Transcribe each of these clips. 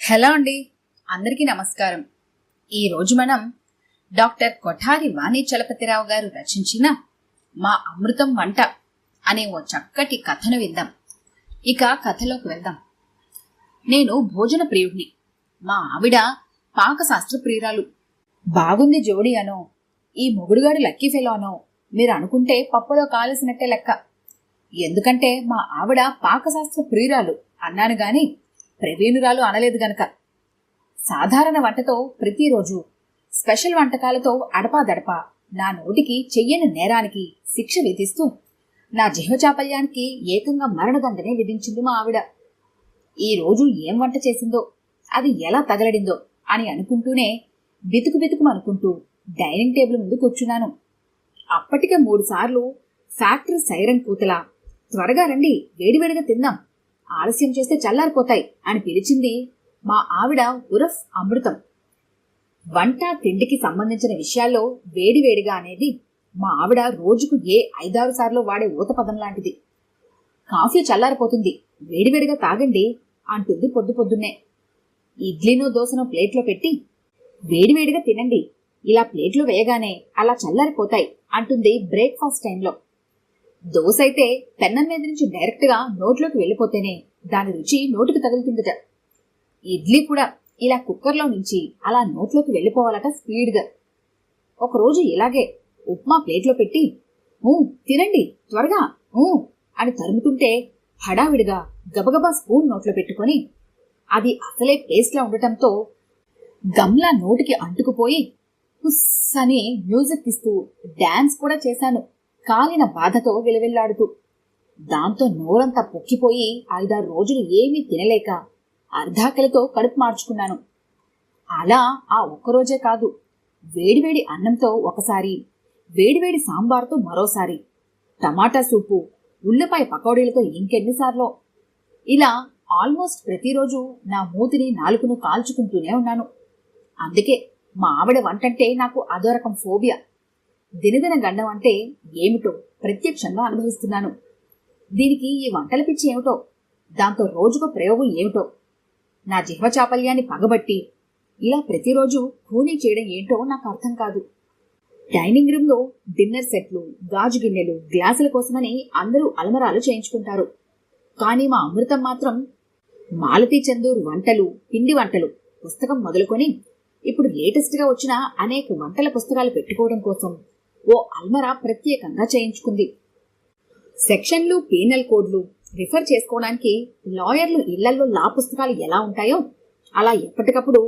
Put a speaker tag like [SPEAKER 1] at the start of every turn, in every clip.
[SPEAKER 1] Hello అండి, అందరికీ నమస్కారం. ఈరోజు మనం డాక్టర్ కొఠారి వాణి చలపతిరావు గారు రచించిన మా అమృతం వంట అనే ఓ చక్కటి కథను విందాం. ఇక కథలోకి వెళ్దాం. నేను భోజన ప్రియుడిని, మా ఆవిడ పాకశాస్త్ర ప్రియురాలు. బాగుంది జోడి అనో, ఈ మొగుడుగాడు లక్కీ ఫెలో అనో మీరు అనుకుంటే పప్పులో కాలేసినట్టే లెక్క. ఎందుకంటే మా ఆవిడ పాకశాస్త్ర ప్రియురాలు అన్నాను గాని ప్రవీణురాలు అనలేదు గనక. సాధారణ వంటతో ప్రతిరోజు స్పెషల్ వంటకాలతో అడపాదడపా నా నోటికి చెయ్యని నేరానికి శిక్ష విధిస్తూ నా జిహ్వచాపల్యానికి ఏకంగా మరణదండనే విధించింది మా ఆవిడ. ఈ రోజు ఏం వంట చేసిందో, అది ఎలా తగలడిందో అని అనుకుంటూనే బితుకుమనుకుంటూ డైనింగ్ టేబుల్ ముందు కూర్చున్నాను. అప్పటికే 3 సార్లు ఫ్యాక్టరీ సైరన్ కూతలా త్వరగా రండి, వేడివేడిగా తిందాం, ఆలస్యం చేస్తే చల్లారిపోతాయి అని పిలిచింది మా ఆవిడ ఉరఫ్ అమృతం. వంట తిండికి సంబంధించిన విషయాల్లో వేడివేడిగా అనేది మా ఆవిడ రోజుకు 5-6 సార్లు వాడే ఊత పదం లాంటిది. కాఫీ చల్లారిపోతుంది, వేడివేడిగా తాగండి అంటుంది పొద్దున్నే. ఇడ్లీనో దోసనో ప్లేట్లో పెట్టి వేడివేడిగా తినండి, ఇలా ప్లేట్లో వేయగానే అలా చల్లారిపోతాయి అంటుంది బ్రేక్ఫాస్ట్ టైంలో. దోశ అయితే పెన్నం మీద నుంచి డైరెక్ట్ గా నోట్లోకి వెళ్ళిపోతేనే దాని రుచి నోటికి తగులుతుందట. ఇడ్లీ కూడా ఇలా కుక్కర్లో నుంచి అలా నోట్లోకి వెళ్ళిపోవాలట స్పీడ్గా. ఒకరోజు ఇలాగే ఉప్మా ప్లేట్లో పెట్టి తినండి త్వరగా అని తరుముతుంటే హడావిడిగా గబగబా స్పూన్ నోట్లో పెట్టుకొని అది అసలే పేస్ట్లా ఉండటంతో గమ్లా నోటికి అంటుకుపోయి హుస్ అని మ్యూజిక్ ఇస్తూ డాన్స్ కూడా చేశాను, కాలిన బాధతో విలవిల్లాడుతూ. దాంతో నోరంతా పొక్కిపోయి 5-6 రోజులు ఏమీ తినలేక అర్ధాకలితో కడుపు మార్చుకున్నాను. అలా ఆ ఒక్కరోజే కాదు, వేడివేడి అన్నంతో ఒకసారి, వేడివేడి సాంబార్తో మరోసారి, టమాటా సూపు, ఉల్లిపాయ పకోడీలతో ఇంకెన్నిసార్లో. ఇలా ఆల్మోస్ట్ ప్రతిరోజు నా మూతిని నాలుకను కాల్చుకుంటూనే ఉన్నాను. అందుకే మా ఆవిడ వంటంటే నాకు అదో రకం ఫోబియా. దినదిన గండం అంటే ఏమిటో ప్రత్యక్షంగా అనుభవిస్తున్నాను. దీనికి ఈ వంటల పిచ్చి ఏమిటో, దాంతో రోజుకో ప్రయోగం ఏమిటో, నా జిహ్వచాపల్యాన్ని పగబట్టి ఇలా ప్రతిరోజు కూనీ చేయడం ఏంటో నాకు అర్థం కాదు. డైనింగ్ రూమ్లో డిన్నర్ సెట్లు, గాజు గిన్నెలు, గ్లాసుల కోసమని అందరూ అలమరాలు చేయించుకుంటారు. కానీ మా అమృతం మాత్రం మాలతీ చందూర్ వంటలు, పిండి వంటలు పుస్తకం మొదలుకొని ఇప్పుడు లేటెస్ట్గా వచ్చిన అనేక వంటల పుస్తకాలు పెట్టుకోవడం కోసం ఓ అల్మరా ప్రత్యేకంగా చేయించుకుంది. సెక్షన్లు, పీనల్ కోడ్లు రిఫర్ చేసుకోవడానికి లాయర్లు ఇళ్లలో లా పుస్తకాలు ఎలా ఉంటాయో అలా ఎప్పటికప్పుడు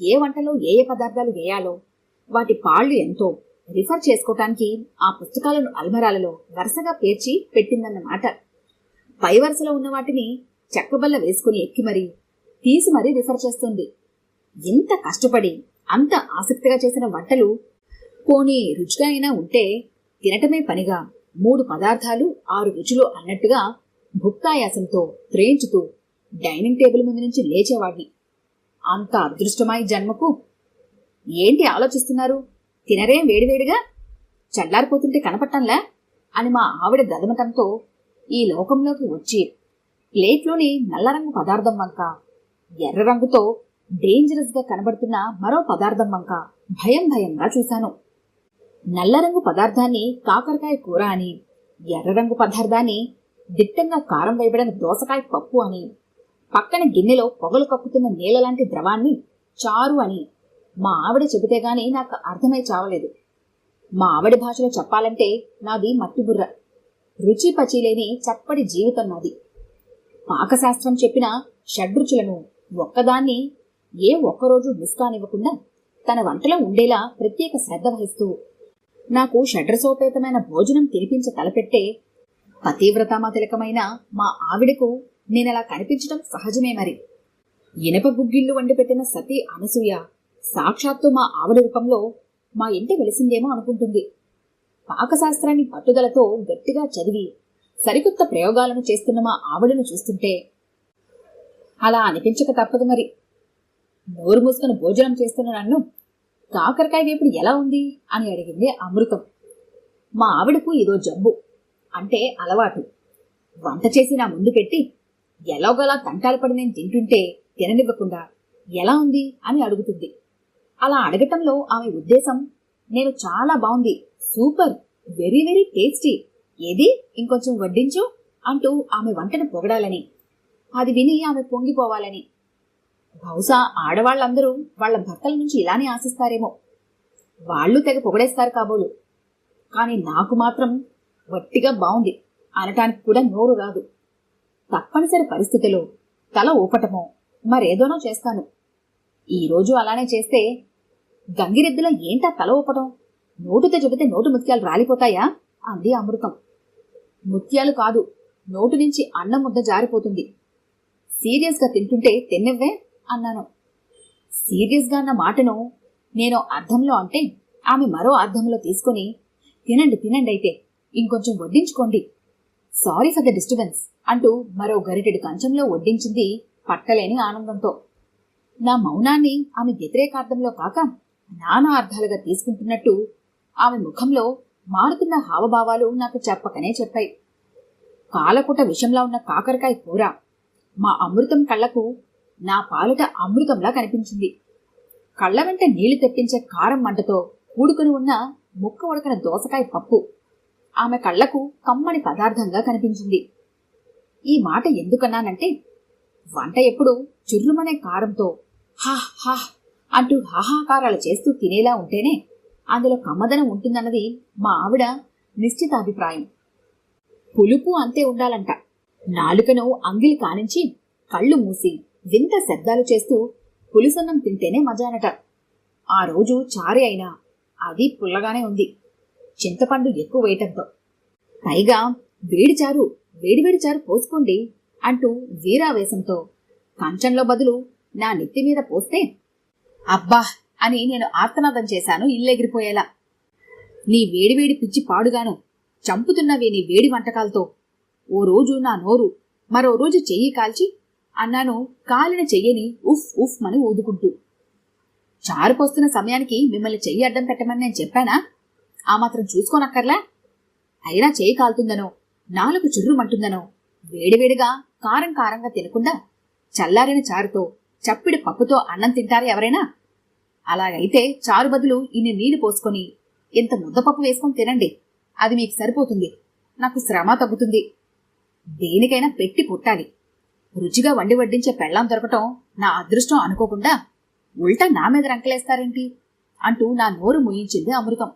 [SPEAKER 1] ఏ వంటలో ఏ పదార్థాలు వేయాలో, వాటి పాళ్లు ఎంతో రిఫర్ చేసుకోవటానికి ఆ పుస్తకాలను అల్మరాలలో వరుసగా పేర్చి పెట్టిందన్నమాట. పై వరుసలో ఉన్న వాటిని చెక్కబల్ల వేసుకుని ఎక్కి మరీ తీసి మరీ రిఫర్ చేస్తుంది. ఇంత కష్టపడి అంత ఆసక్తిగా చేసిన వంటలు పోనీ రుచిగా అయినా ఉంటే తినటమే పనిగా 3 పదార్థాలు 6 రుచులు అన్నట్టుగా భుక్తాయాసంతో త్రేంచుతూ డైనింగ్ టేబుల్ ముందు నుంచి లేచేవాడిని. అంత అదృష్టమాయి జన్మకు. ఏంటి ఆలోచిస్తున్నారు, తినరేం వేడివేడిగా, చల్లారిపోతుంటే కనపట్టంలా అని మా ఆవిడ గదమటంతో ఈ లోకంలోకి వచ్చి ప్లేట్లోని నల్లరంగు పదార్థం వంక, ఎర్ర రంగుతో డేంజరస్ గా కనబడుతున్న మరో పదార్థం వంక భయంగా చూశాను. నల్లరంగు పదార్థాన్ని కాకరకాయ కూర అని, ఎర్ర రంగు పదార్థాన్ని దిట్టంగా కారం వేయబడిన దోసకాయ పప్పు అని, పక్కన గిన్నెలో పొగలు కక్కుతున్న నీళ్ళలాంటి ద్రవాన్ని చారు అని మా ఆవిడ చెబితే గాని నాకు అర్థమై చావలేదు. మా ఆవిడ భాషలో చెప్పాలంటే నాది మట్టిబుర్ర, రుచి పచీలేని చప్పటి జీవితం నాది. పాకశాస్త్రం చెప్పిన షడ్రుచులను ఒక్కదాన్ని ఒక్కరోజు మిస్ కానివ్వకుండా తన వంటలో ఉండేలా ప్రత్యేక శ్రద్ధ వహిస్తూ నాకు షడ్రసోపేతమైన భోజనం తినిపించ తలపెట్టే పతివ్రతామ తిలకమైన మా ఆవిడకు నేనలా కనిపించడం సహజమే. మరి ఇనప గుగ్గిళ్లు వండి పెట్టిన సతీ అనసూయ సాక్షాత్తు మా ఆవిడ రూపంలో మా ఇంటి వెలిసిందేమో అనుకుంటుంది. పాకశాస్త్రాన్ని పట్టుదలతో గట్టిగా చదివి సరికొత్త ప్రయోగాలను చేస్తున్న మా ఆవిడను చూస్తుంటే అలా అనిపించక తప్పదు. మరి నోరు మూసుకుని భోజనం చేస్తున్న నన్ను కాకరకాయ వేపుడు ఎలా ఉంది అని అడిగింది అమృతం. మా ఆవిడకు ఇదో జబ్బు అంటే అలవాటు. వంట చేసి నా ముందు పెట్టి ఎలాగోలా తంటాలు పడి నేను తింటుంటే తిననివ్వకుండా ఎలా ఉంది అని అడుగుతుంది. అలా అడగటంలో ఆమె ఉద్దేశం నేను చాలా బాగుంది, సూపర్, వెరీ వెరీ టేస్టీ, ఏది ఇంకొంచెం వడ్డించు అంటూ ఆమె వంటను పొగడాలని. అది విని ఆమె పొంగిపోవాలని. బహుశా ఆడవాళ్ళందరూ వాళ్ళ భర్తల నుంచి ఇలానే ఆశిస్తారేమో. వాళ్ళు తెగ పొగడేస్తారు కాబోలు. కానీ నాకు మాత్రం వట్టిగా బాగుంది అనటానికి కూడా నోరు రాదు. తప్పనిసరి పరిస్థితిలో తల ఊపటమో మరేదోనో చేస్తాను. ఈరోజు అలానే చేస్తే, గంగిరెద్దులో ఏంటా తల ఊపటం, నోటుతో చెబితే నోటు ముత్యాలు రాలిపోతాయా అంది అమృతం. ముత్యాలు కాదు, నోటు నుంచి అన్నం ముద్ద జారిపోతుంది. సీరియస్గా తింటుంటే తిన్నవ్వే అన్నాను. సీరియస్గా అన్న మాటను నేను అర్థంలో అంటే ఆమె మరో అర్థంలో తీసుకుని తినండి తినండి అయితే ఇంకొంచెం వడ్డించుకోండి, సారీ ఫర్ ద డిస్టర్బెన్స్ అంటూ మరో గరిటెడు కంచంలో వడ్డించింది పట్టలేని ఆనందంతో. నా మౌనాన్ని ఆమె వ్యతిరేకార్థంలో కాక నానా అర్థాలుగా తీసుకుంటున్నట్టు ఆమె ముఖంలో మారుతున్న హావభావాలు నాకు చెప్పకనే చెప్పాయి. కాలకుట విషంలా ఉన్న కాకరకాయ కూర మా అమృతం కళ్లకు నా పాలిట అమృతంలా కనిపించింది. కళ్ల వెంట నీళ్లు తెప్పించే కారం మంటతో కూడుకుని ఉన్న ముక్క ఉడకన దోసకాయ పప్పు ఆమె కళ్లకు కమ్మని పదార్థంగా కనిపించింది. ఈ మాట ఎందుకన్నానంటే, వంట ఎప్పుడు చుర్రుమనే కారంతో హా హా అంటూ హాహాకారాలు చేస్తూ తినేలా ఉంటేనే అందులో కమ్మదనం ఉంటుందన్నది మా ఆవిడ నిశ్చితాభిప్రాయం. పులుపు అంతే ఉండాలంట. నాలుకను అంగిలి కానించి కళ్ళు మూసి వింత శబ్దాలు చేస్తూ పులుసన్నం తింటేనే మజానట. ఆ రోజు చారే అయినా అది పుల్లగానే ఉంది, చింతపండు ఎక్కువ వేయటంతో. పైగా వేడిచారు వేడివేడి చారు పోసుకోండి అంటూ వీరావేశంతో కంచంలో బదులు నా నెత్తి మీద పోస్తే అబ్బా అని నేను ఆర్తనాదం చేశాను ఇల్లెగిరిపోయేలా. నీ వేడివేడి పిచ్చి పాడుగాను, చంపుతున్నవే నీ వేడి వంటకాలతో. ఓ రోజు నా నోరు, మరో రోజు చెయ్యి కాల్చి అన్నాను కాలిన చెయ్యని ఉఫ్ ఉఫ్ మని ఊదుకుంటూ. చారు పోస్తున్న సమయానికి మిమ్మల్ని చెయ్యి అడ్డం పెట్టమని నేను చెప్పానా? ఆ మాత్రం చూసుకోనక్కర్లా? అయినా చెయ్యి కాలుతుందనో నాలుగు చుర్రుమంటుందనో వేడివేడిగా కారం కారంగా తినకుండా చల్లారిన చారుతో చప్పిడి పప్పుతో అన్నం తింటారా ఎవరైనా? అలాగైతే చారు బదులు ఇన్ని నీళ్లు పోసుకొని ఇంత ముద్దపప్పు వేసుకొని తినండి, అది మీకు సరిపోతుంది, నాకు శ్రమ తగ్గుతుంది. దేనికైనా పెట్టి పుట్టాలి. రుచిగా వండి వడ్డించే పెళ్ళాం దొరకటం నా అదృష్టం అనుకోకుండా ఉల్టా నా మీద రంకలేస్తారేంటి అంటూ నా నోరు ముయించింది అమృతం.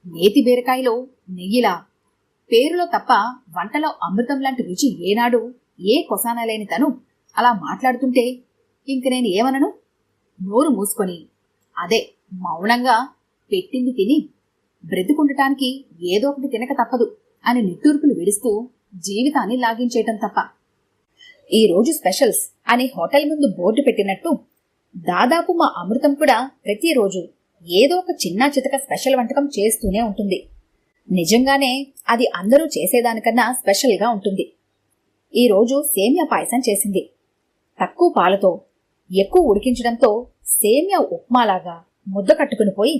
[SPEAKER 1] నేతి బీరకాయలో నెయ్యిలా, పేరులో తప్ప వంటలో అమృతం లాంటి రుచి ఏనాడు ఏ కొసానా లేని తను అలా మాట్లాడుతుంటే ఇంక నేను ఏమనను? నోరు మూసుకొని అదే మౌనంగా పెట్టింది తిని బ్రతుకుండటానికి ఏదో ఒకటి తినక తప్పదు అని నిట్టూర్పులు విడుస్తూ జీవితాన్ని లాగించేయటం తప్ప. ఈ రోజు స్పెషల్స్ అని హోటల్ ముందు బోర్డు పెట్టినట్టు దాదాపు మా అమృతం కూడా ప్రతిరోజు ఏదో ఒక చిన్న చితక స్పెషల్ వంటకం చేస్తూనే ఉంటుంది. నిజంగానే అది అందరూ చేసేదానికన్నా స్పెషల్గా ఉంటుంది. ఈరోజు సేమియా పాయసం చేసింది. తక్కువ పాలతో ఎక్కువ ఉడికించడంతో సేమియా ఉప్మాలాగా ముద్ద కట్టుకుని పోయి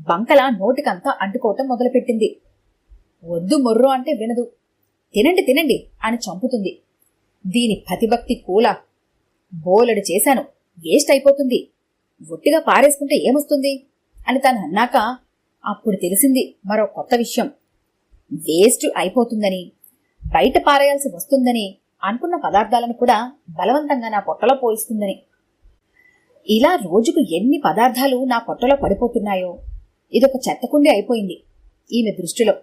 [SPEAKER 1] బంకలా నోటికంతా అంటుకోవటం మొదలుపెట్టింది. వద్దు మొర్రో అంటే వినదు. తినండి తినండి అని చంపుతుంది. దీని భతిభక్తి కూలా. బోలెడు చేశాను, వేస్ట్ అయిపోతుంది, ఒట్టిగా పారేసుకుంటే ఏమొస్తుంది అని తను అన్నాక అప్పుడు తెలిసింది మరో కొత్త విషయం. వేస్ట్ అయిపోతుందని, బయట పారేయాల్సి వస్తుందని అనుకున్న పదార్థాలను కూడా బలవంతంగా నా పొట్టలో పోయిస్తుందని. ఇలా రోజుకు ఎన్ని పదార్థాలు నా పొట్టలో పడిపోతున్నాయో ఇదొక చెత్తకుండి అయిపోయింది ఈమె దృష్టిలో.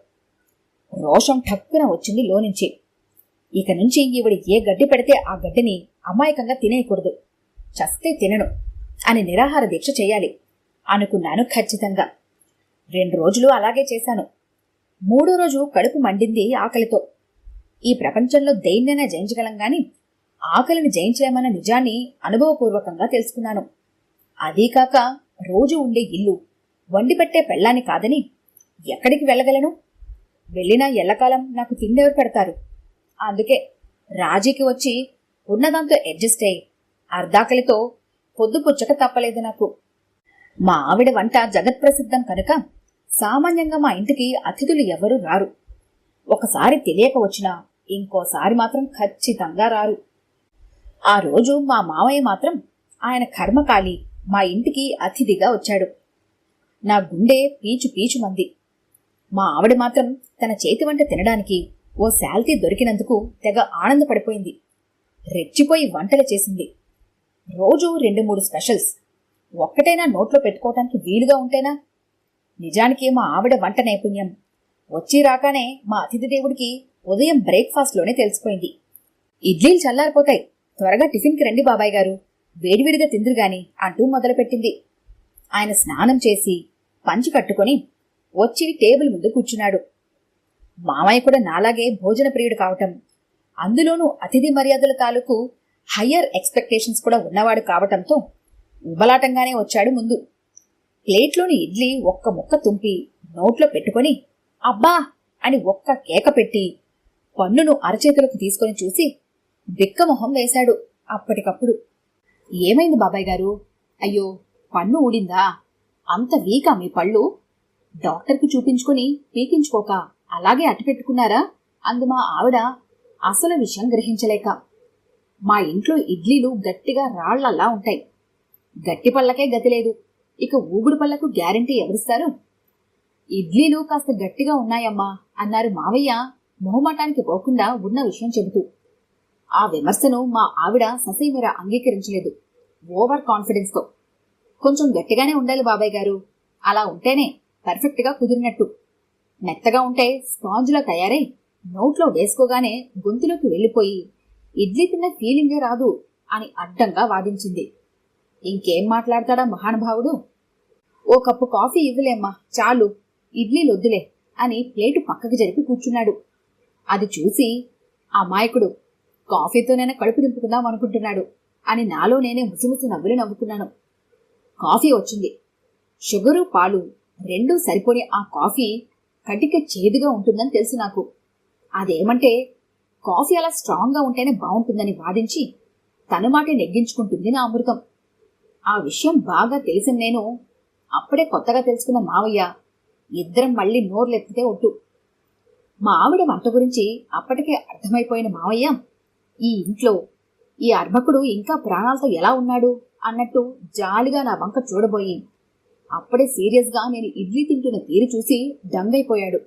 [SPEAKER 1] రోషం ఠక్కున వచ్చింది లోనుంచి. ఇక నుంచి ఈవిడ ఏ గడ్డి పెడితే ఆ గడ్డిని అమాయకంగా తినేయకూడదు, చస్తే తినను అని నిరాహార దీక్ష చేయాలి అనుకున్నాను ఖచ్చితంగా. 2 రోజులు అలాగే చేశాను. 3వ రోజు కడుపు మండింది ఆకలితో. ఈ ప్రపంచంలో దైన్యాన్ని జయించగలం గాని ఆకలిని జయించలేమన్న నిజాన్ని అనుభవపూర్వకంగా తెలుసుకున్నాను. అదీకాక రోజు ఉండే ఇల్లు, వండిపెట్టే పెళ్ళాన్ని కాదని ఎక్కడికి వెళ్ళగలను? వెళ్ళినా ఎల్లకాలం నాకు తిండెవరు పెడతారు? అందుకే రాజీకి వచ్చి ఉన్నదాంతో అడ్జస్ట్ అయ్యి అర్ధాకలితో పొద్దుపుచ్చక తప్పలేదు నాకు. మా ఆవిడ వంట జగత్ప్రసిద్ధం కనుక సామాన్యంగా మా ఇంటికి అతిథులు ఎవరూ రారు. ఒకసారి తెలియక వచ్చినా ఇంకోసారి మాత్రం ఖచ్చితంగా రారు. ఆ రోజు మా మావయ్య మాత్రం ఆయన కర్మకాలి మా ఇంటికి అతిథిగా వచ్చాడు. నా గుండె పీచు పీచుమంది. మా ఆవిడ మాత్రం తన చేతి వంట తినడానికి ఓ శాల్తీ దొరికినందుకు తెగ ఆనందపడిపోయింది. రెచ్చిపోయి వంటలు చేసింది. రోజు 2-3 స్పెషల్స్. ఒక్కటైనా నోట్లో పెట్టుకోవటానికి వీలుగా ఉంటేనా? నిజానికి మా ఆవిడ వంట నైపుణ్యం వచ్చి రాగానే మా అతిథి దేవుడికి ఉదయం బ్రేక్ఫాస్ట్లోనే తెలిసిపోయింది. ఇడ్లీలు చల్లారిపోతాయి, త్వరగా టిఫిన్కి రండి బాబాయ్ గారు, వేడివిడిగా తిందురుగాని అంటూ మొదలుపెట్టింది. ఆయన స్నానం చేసి పంచి కట్టుకొని వచ్చి టేబుల్ ముందు కూర్చున్నాడు. మామయ్య కూడా నాలాగే భోజన ప్రియుడు కావటం, అందులోనూ అతిథి మర్యాదల తాలూకు హయ్యర్ ఎక్స్పెక్టేషన్స్ కూడా ఉన్నవాడు కావటంతో ఉబలాటంగానే వచ్చాడు ముందు. ప్లేట్లోని ఇడ్లీ ఒక్క ముక్క తుంపి నోట్లో పెట్టుకొని అబ్బా అని ఒక్క కేక పెట్టి పన్నును అరచేతులకు తీసుకొని చూసి బిక్కమొహం వేశాడు అప్పటికప్పుడు. ఏమైంది బాబాయ్ గారు? అయ్యో, పన్ను ఊడిందా? అంత వీకా మీ పళ్ళు? డాక్టర్కి చూపించుకొని పీకించుకోక అలాగే అట్టిపెట్టుకున్నారా? అంది మా ఆవిడ అసలు విషయం గ్రహించలేక. మా ఇంట్లో ఇడ్లీలు గట్టిగా రాళ్లల్లా ఉంటాయి. గట్టి పళ్ళకే గతి లేదు, ఇక ఊగుడు పళ్లకు గ్యారంటీ ఎవరిస్తారు? ఇడ్లీలు కాస్త గట్టిగా ఉన్నాయమ్మా అన్నారు మావయ్య మొహమాటానికి పోకుండా ఉన్న విషయం చెబుతూ. ఆ విమర్శను మా ఆవిడ ససేమిరా అంగీకరించలేదు, ఓవర్ కాన్ఫిడెన్స్తో. కొంచెం గట్టిగానే ఉండాలి బాబాయ్ గారు, అలా ఉంటేనే పర్ఫెక్ట్గా కుదిరినట్టు. మెత్తగా ఉంటే స్పాంజ్లా తయారై నోట్లో వేసుకోగానే గొంతులోకి వెళ్ళిపోయి ఇడ్లీ తిన్న ఫీలింగే రాదు అని అడ్డంగా వాదించింది. ఇంకేం మాట్లాడతాడా మహానుభావుడు? ఓ కప్పు కాఫీ ఇవ్వలేమ్మా, చాలు, ఇడ్లీలొద్దులే అని ప్లేటు పక్కకి జరిపి కూర్చున్నాడు. అది చూసి అమాయకుడు కాఫీతోనైనా కడుపు నింపుకుందాం అనుకుంటున్నాడు అని నాలో నేనే ముసిముసి నవ్వులు నవ్వుకున్నాను. కాఫీ వచ్చింది. షుగరు పాలు రెండూ సరిపోని ఆ కాఫీ కటిక చేదుగా ఉంటుందని తెలుసు నాకు. అదేమంటే కాఫీ అలా స్ట్రాంగ్గా ఉంటేనే బాగుంటుందని వాదించి తన మాటే నెగ్గించుకుంటుంది నా అమృతం. ఆ విషయం బాగా తెలిసిన నేను, అప్పుడే కొత్తగా తెలుసుకున్న మావయ్య ఇద్దరం మళ్ళీ నోర్లెత్తితే ఒట్టు. మా ఆవిడ వంట గురించి అప్పటికే అర్థమైపోయిన మావయ్య ఈ ఇంట్లో ఈ అర్భకుడు ఇంకా ప్రాణాలతో ఎలా ఉన్నాడు అన్నట్టు జాలిగా నా వంక చూడబోయి అప్పుడే సీరియస్గా నేను ఇడ్లీ తింటున్న తీరు చూసి దంగైపోయాడు.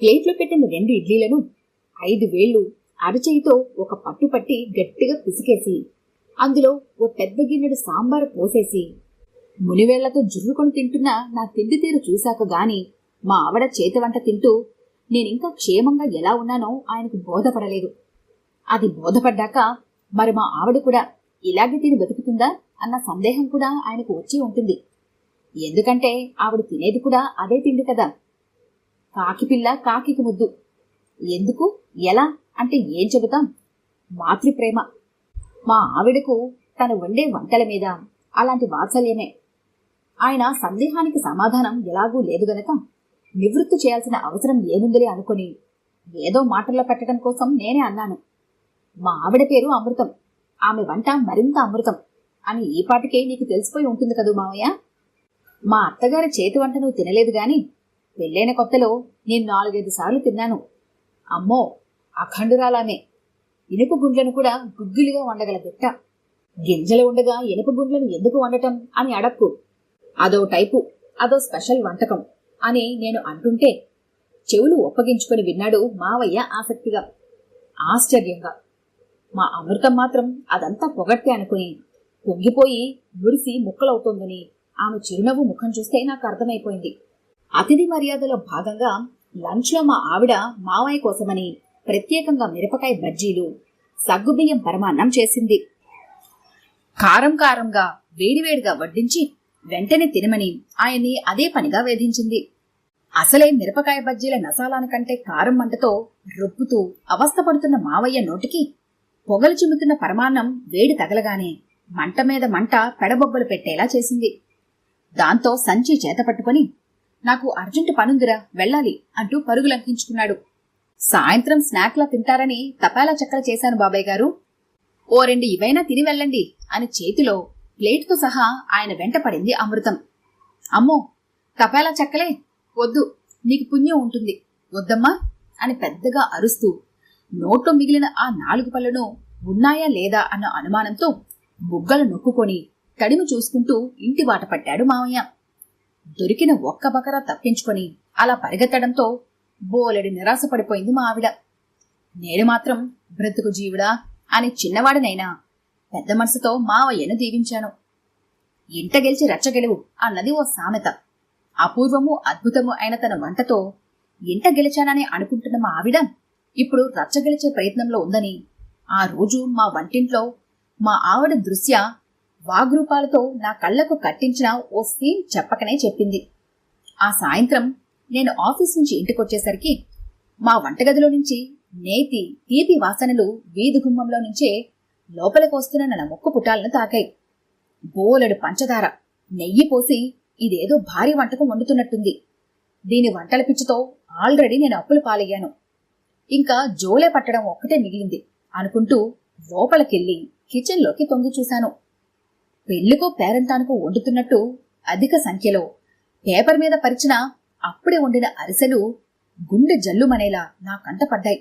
[SPEAKER 1] ప్లేట్లో పెట్టిన 2 ఇడ్లీలను 5 వేళ్లు అరచేయితో ఒక పట్టుపట్టి గట్టిగా పిసికేసి అందులో ఓ పెద్ద గిన్నెడు సాంబారు పోసేసి మునివేళ్లతో జుర్రుకొని తింటున్న నా తిండి తీరు చూశాక గాని మా ఆవిడ చేతి వంట తింటూ నేనింకా క్షేమంగా ఎలా ఉన్నానో ఆయనకు బోధపడలేదు. అది బోధపడ్డాక మరి మా ఆవిడ కూడా ఇలాగే తిని బతుకుతుందా అన్న సందేహం కూడా ఆయనకు వచ్చి ఉంటుంది. ఎందుకంటే ఆవిడ తినేది కూడా అదే తిండి కదా. కాకిపిల్ల కాకికి ముద్దు. ఎందుకు, ఎలా అంటే ఏం చెబుతాం? మాతృప్రేమ. మా ఆవిడకు తను వండే వంటల మీద అలాంటి వాత్సల్యమే. ఆయన సందేహానికి సమాధానం ఎలాగూ లేదు గనక నివృత్తి చేయాల్సిన అవసరం ఏముందిలే అనుకుని ఏదో మాటల్లో పెట్టడం కోసం నేనే అన్నాను, మా ఆవిడ పేరు అమృతం, ఆమె వంట మరింత అమృతం అని ఈ పాటికే నీకు తెలిసిపోయి ఉంటుంది కదూ మావయ్య. మా అత్తగారి చేతి వంట నువ్వు తినలేదు గాని పెళ్ళైన కొత్తలో నేను 4-5 సార్లు తిన్నాను. అమ్మో, అఖండురాలామే. ఇనుప గుండ్లను కూడా గుగ్గిలిగా వండగల దిట్ట. గింజలు ఉండగా ఇనుప గుండ్లను ఎందుకు వండటం అని అడక్కు. అదో టైపు, అదో స్పెషల్ వంటకం అని నేను అంటుంటే చెవులు ఒప్పగించుకొని విన్నాడు మావయ్య ఆసక్తిగా, ఆశ్చర్యంగా. మా అమృతం మాత్రం అదంతా పొగట్టే అనుకుని పొంగిపోయి మురిసి ముక్కలవుతోందని ఆమె చిరునవ్వు ముఖం చూస్తే నాకు అర్థమైపోయింది. అతిథి మర్యాదలో భాగంగా లంచ్లో మా ఆవిడ మావయ్య కోసమని ప్రత్యేకంగా మిరపకాయ బజ్జీలు, సగ్గుబియ్యం పరమాన్నం చేసింది. కారం కారంగా వేడివేడిగా వడ్డించి వెంటనే తినమని ఆయన్ని అదే పనిగా వేధించింది. అసలే మిరపకాయ బజ్జీల నసాలానికంటే కారం మంటతో రొప్పుతూ అవస్థపడుతున్న మావయ్య నోటికి పొగలు చిమ్ముతున్న పరమాన్నం వేడి తగలగానే మంట మీద మంట పెడబొబ్బలు పెట్టేలా చేసింది. దాంతో సంచి చేత పట్టుకుని నాకు అర్జెంటు పనుందిరా, వెళ్ళాలి అంటూ పరుగులంకించుకున్నాడు. సాయంత్రం స్నాక్లా తింటారని తపాలా చక్కలు చేశాను బాబాయ్ గారు, ఓ 2 ఇవైనా తిని వెళ్ళండి అని చేతిలో ప్లేట్తో సహా ఆయన వెంట పడింది అమృతం. అమ్మో, తపాలా చక్కలే వద్దు, నీకు పుణ్యం ఉంటుంది, వద్దమ్మా అని పెద్దగా అరుస్తూ నోట్లో మిగిలిన ఆ 4 పళ్ళను ఉన్నాయా లేదా అన్న అనుమానంతో బుగ్గలు నొక్కుకొని తడిమి చూసుకుంటూ ఇంటి బాట పట్టాడు మావయ్య. దొరికిన ఒక్క బకరా తప్పించుకొని అలా పరిగెత్తడంతో బోలెడి నిరాశపడిపోయింది మా ఆవిడ. నేను మాత్రం బ్రతుకు జీవుడా అని చిన్నవాడినైనా పెద్ద మనసుతో మావయ్యను దీవించాను. ఇంట గెలిచి రచ్చగెలువు అన్నది ఓ సామెత. అపూర్వము అద్భుతము అయిన తన వంటతో ఇంట గెలిచానని అనుకుంటున్న మా ఆవిడ ఇప్పుడు రచ్చగెలిచే ప్రయత్నంలో ఉందని ఆ రోజు మా వంటింట్లో మా ఆవిడ దృశ్య వాగ్రూపాలతో నా కళ్లకు కట్టించిన ఓ సీన్ చెప్పకనే చెప్పింది. ఆ సాయంత్రం నేను ఆఫీస్ నుంచి ఇంటికొచ్చేసరికి మా వంటగదిలో నుంచి నేతి తీపి వాసనలు వీధి గుమ్మంలో నుంచే లోపలికి వస్తున్న నా ముక్కు పుటాలను తాకాయి. బోలెడు పంచదార నెయ్యి పోసి ఇదేదో భారీ వంటకం వండుతున్నట్టుంది. దీని వంటల పిచ్చితో ఆల్రెడీ నేను అప్పులు పాలయ్యాను. ఇంకా జోలే పట్టడం ఒక్కటే మిగిలింది అనుకుంటూ లోపలికెళ్ళి కిచెన్లోకి తొంగి చూశాను. పెళ్లికో పేరంటానికో వండుతున్నట్టు అధిక సంఖ్యలో పేపర్ మీద పరిచిన అప్పుడే వండిన అరిసెలు గుండె జల్లుమనేలా నా కంట పడ్డాయి.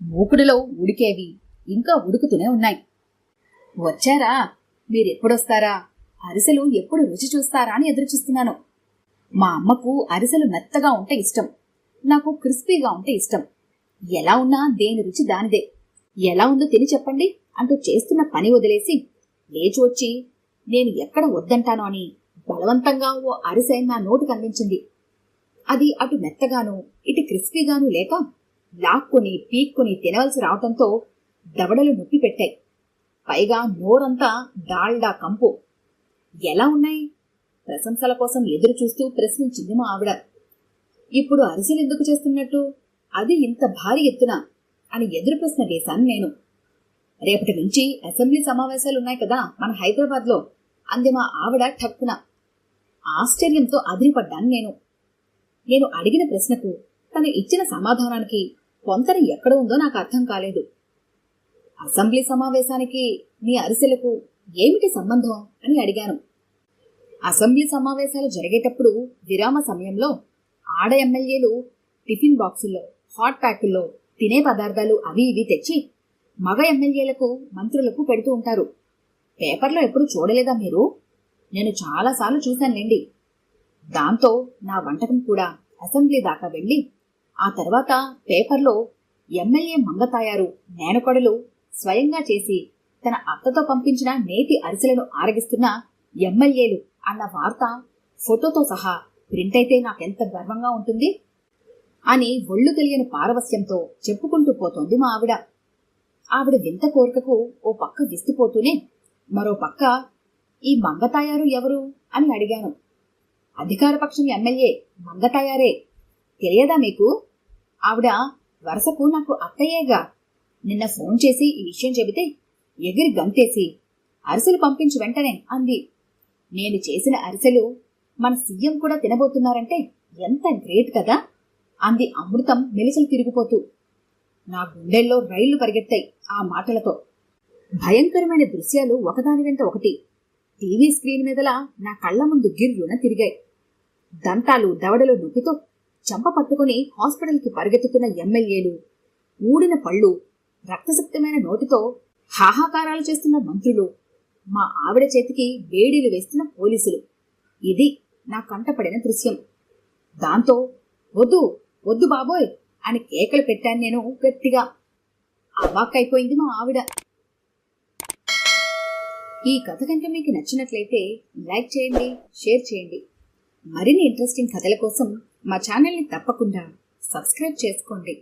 [SPEAKER 1] మూకుడిలో ఉడికేవి ఇంకా ఉడుకుతూనే ఉన్నాయి. వచ్చారా? మీరెప్పుడొస్తారా? అరిసెలు ఎప్పుడు రుచి చూస్తారా అని ఎదురుచూస్తున్నాను. మా అమ్మకు అరిసెలు మెత్తగా ఉంటే ఇష్టం, నాకు క్రిస్పీగా ఉంటే ఇష్టం. ఎలా ఉన్నా దేని రుచి దానిదే. ఎలా ఉందో తిని చెప్పండి అంటూ చేస్తున్న పని వదిలేసి లేచి వచ్చి నేను ఎక్కడ వద్దంటానో అని బలవంతంగా ఓ అరిసె నా నోటికి అందించింది. అది అటు మెత్తగాను ఇటు క్రిస్పీగాను లేక లాక్కొని పీక్కొని తినవలసి రావటంతో దవడలు నొప్పి పెట్టాయి. పైగా నోరంతా డాల్డా కంపు. ఎలా ఉన్నాయి? ప్రశంసల కోసం ఎదురు చూస్తూ ప్రశ్నించింది మా ఆవిడ. ఇప్పుడు అరిసెలు ఎందుకు చేస్తున్నట్టు, అది ఇంత భారీ ఎత్తున అని ఎదురు ప్రశ్న వేశాను నేను. రేపటి నుంచి అసెంబ్లీ సమావేశాలున్నాయి కదా మన హైదరాబాద్లో అంది మా ఆవిడ ఠక్కున. ఆశ్చర్యంతో అదిరిపడ్డాను నేను. నేను అడిగిన ప్రశ్నకు తను ఇచ్చిన సమాధానానికి పొంతన ఎక్కడ ఉందో నాకు అర్థం కాలేదు. అసెంబ్లీ సమావేశానికి నీ అరిసెలకు ఏమిటి సంబంధం అని అడిగాను. అసెంబ్లీ సమావేశాలు జరిగేటప్పుడు విరామ సమయంలో ఆడ ఎమ్మెల్యేలు టిఫిన్ బాక్సుల్లో హాట్ ప్యాకుల్లో తినే పదార్థాలు అవి ఇవి తెచ్చి మగ ఎమ్మెల్యేలకు మంత్రులకు పెడుతూ ఉంటారు. పేపర్లో ఎప్పుడు చూడలేదా మీరు? నేను చాలాసార్లు చూశానులేండి. దాంతో నా వంటకం కూడా అసెంబ్లీ దాకా వెళ్ళి ఆ తర్వాత పేపర్లో ఎమ్మెల్యే మంగతాయారు నేనకొడలు స్వయంగా చేసి తన అత్తతో పంపించిన నేతి అరిసెలను ఆరగిస్తున్న ఎమ్మెల్యేలు అన్న వార్త ఫోటోతో సహా ప్రింట్ అయితే నాకెంత గర్వంగా ఉంటుంది అని ఒళ్ళు తెలియని పారవస్యంతో చెప్పుకుంటూ పోతోంది మా ఆవిడ. ఆవిడ వింత కోరికకు ఓ పక్క విస్తుపోతూనే మరో పక్క ఈ మంగతాయారు ఎవరు అని అడిగాను. అధికారపక్షం ఎమ్మెల్యే మంగతాయారే, తెలియదా మీకు? ఆవిడ వరుసకు నాకు అత్తయ్యేగా. నిన్న ఫోన్ చేసి ఈ విషయం చెబితే ఎగిరి గంతేసి అరిసెలు పంపించి వెంటనే అంది. నేను చేసిన అరిసెలు మన సీఎం కూడా తినబోతున్నారంటే ఎంత గ్రేట్ కదా అంది అమృతం మెలిసలు తిరిగిపోతూ. నా గుండెల్లో రైళ్లు పరిగెత్తాయి ఆ మాటలతో. భయంకరమైన దృశ్యాలు ఒకదాని వెంట ఒకటి టీవీ స్క్రీన్ మీదలా నా కళ్ల ముందు గిర్రున తిరిగాయి. దంతాలు దవడలు నొప్పితో చంప పట్టుకుని హాస్పిటల్కి పరిగెత్తుతున్న ఎమ్మెల్యేలు, ఊడిన పళ్ళు, రక్తసక్తమైన నోటితో హాహాకారాలు చేస్తున్న మంత్రులు, మా ఆవిడ చేతికి వేడీలు వేస్తున్న పోలీసులు. ఇది నా కంటపడిన దృశ్యం. దాంతో వద్దు వద్దు బాబోయ్ అని కేకలు పెట్టాను నేను గట్టిగా. అవాక్కైపోయింది మా ఆవిడ. ఈ కథ కనుక మీకు నచ్చినట్లయితే లైక్ చేయండి, షేర్ చేయండి. మరిన్ని ఇంట్రెస్టింగ్ కథల కోసం మా ఛానల్ని తప్పకుండా సబ్స్క్రైబ్ చేసుకోండి.